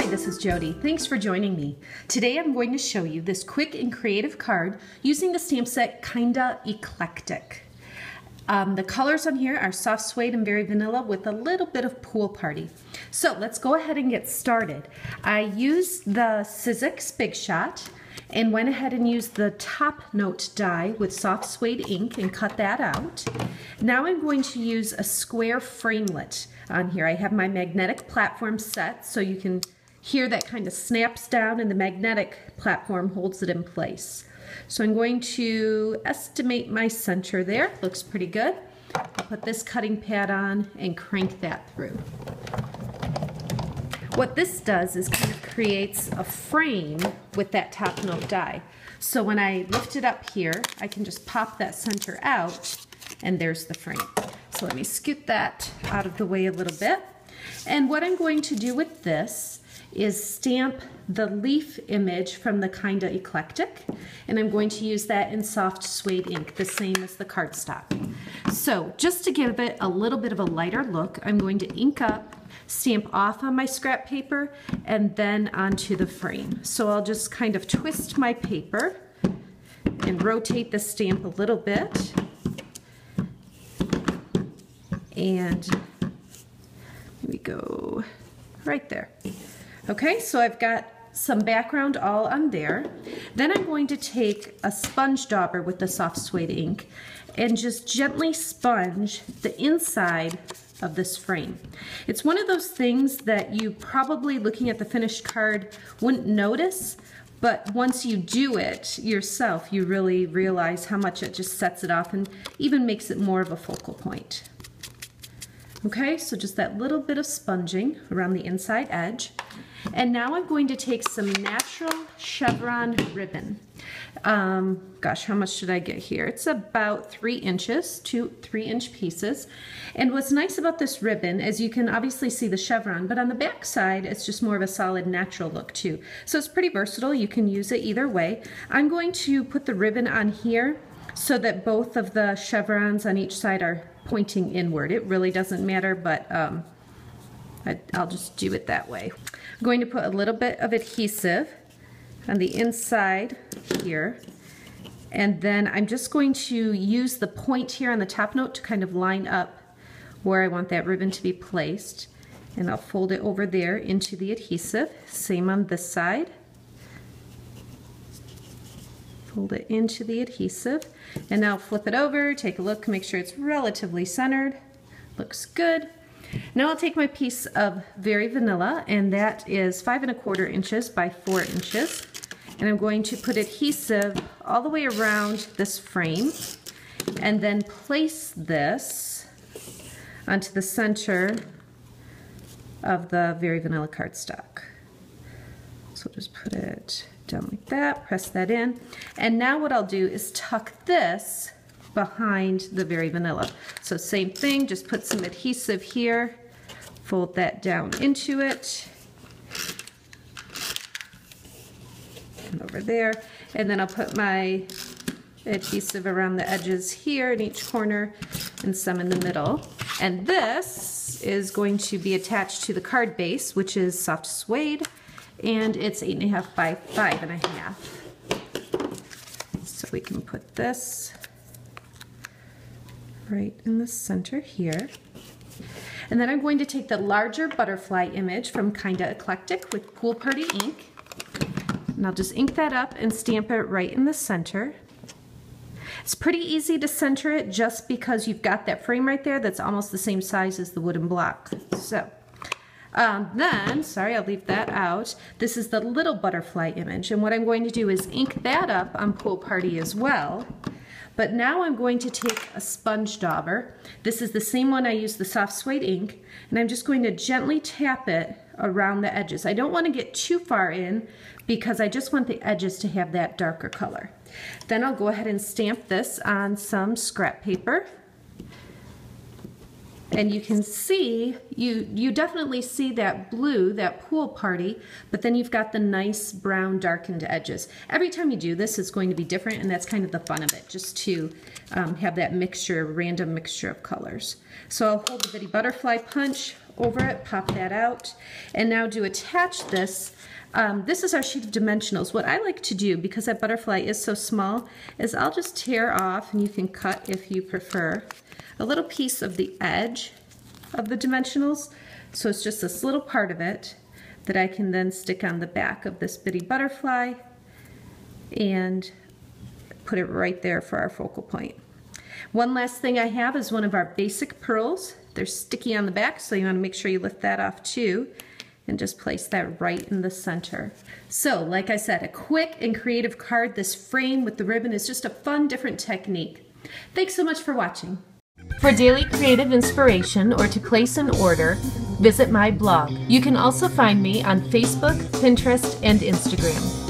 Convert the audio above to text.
Hi, this is Jodi. Thanks for joining me. Today I'm going to show you this quick and creative card using the stamp set Kinda Eclectic. The colors on here are soft suede and very vanilla with a little bit of pool party. So let's go ahead and get started. I used the Sizzix Big Shot and went ahead and used the top note die with soft suede ink and cut that out. Now I'm going to use a square framelit on here. I have my magnetic platform set so you can hear that kind of snaps down and the magnetic platform holds it in place. So I'm going to estimate my center there. Looks pretty good. I'll put this cutting pad on and crank that through. What this does is kind of creates a frame with that top note die. So when I lift it up here, I can just pop that center out and there's the frame. So let me scoot that out of the way a little bit. And what I'm going to do with this is stamp the leaf image from the Kinda Eclectic, and I'm going to use that in soft suede ink, the same as the cardstock. So just to give it a little bit of a lighter look, I'm going to ink up, stamp off on my scrap paper, and then onto the frame. So I'll just kind of twist my paper and rotate the stamp a little bit. And here we go, right there. Okay, so I've got some background all on there. Then I'm going to take a sponge dauber with the soft suede ink and just gently sponge the inside of this frame. It's one of those things that you probably, looking at the finished card, wouldn't notice, but once you do it yourself, you really realize how much it just sets it off and even makes it more of a focal point. Okay, so just that little bit of sponging around the inside edge. And now I'm going to take some natural Chevron ribbon. Gosh, how much did I get here? It's about 3 inches, 2 3-inch pieces. And what's nice about this ribbon is you can obviously see the chevron, but on the back side, it's just more of a solid natural look too. So it's pretty versatile. You can use it either way. I'm going to put the ribbon on here so that both of the chevrons on each side are pointing inward. It really doesn't matter, but I'll just do it that way. I'm going to put a little bit of adhesive on the inside here, and then I'm just going to use the point here on the top note to kind of line up where I want that ribbon to be placed, and I'll fold it over there into the adhesive. Same on this side. Fold it into the adhesive, and now flip it over, take a look, make sure it's relatively centered. Looks good. Now I'll take my piece of Very Vanilla, and that is 5 1/4 inches by 4 inches, and I'm going to put adhesive all the way around this frame and then place this onto the center of the Very Vanilla cardstock. So just put it down like that, press that in, and now what I'll do is tuck this behind the Very Vanilla. So same thing, just put some adhesive here, fold that down into it, and over there, and then I'll put my adhesive around the edges here in each corner and some in the middle. And this is going to be attached to the card base, which is soft suede, and it's 8 1/2 by 5 1/2. So we can put this right in the center here. And then I'm going to take the larger butterfly image from Kinda Eclectic with Pool Party ink, and I'll just ink that up and stamp it right in the center. It's pretty easy to center it just because you've got that frame right there that's almost the same size as the wooden block. So then, sorry, I'll leave that out. This is the little butterfly image, and what I'm going to do is ink that up on Pool Party as well. But now I'm going to take a sponge dauber. This is the same one I used the soft suede ink, and I'm just going to gently tap it around the edges. I don't want to get too far in because I just want the edges to have that darker color. Then I'll go ahead and stamp this on some scrap paper. And you can see, you definitely see that blue, that pool party, but then you've got the nice brown darkened edges. Every time you do this, it's going to be different, and that's kind of the fun of it, just to have that mixture, random mixture of colors. So I'll hold the bitty butterfly punch over it, pop that out. And now to attach this, this is our sheet of dimensionals. What I like to do, because that butterfly is so small, is I'll just tear off, and you can cut if you prefer, a little piece of the edge of the dimensionals. So it's just this little part of it that I can then stick on the back of this bitty butterfly and put it right there for our focal point. One last thing I have is one of our basic pearls. They're sticky on the back, so you want to make sure you lift that off too, and just place that right in the center. So, like I said, a quick and creative card. This frame with the ribbon is just a fun, different technique. Thanks so much for watching. For daily creative inspiration or to place an order, visit my blog. You can also find me on Facebook, Pinterest, and Instagram.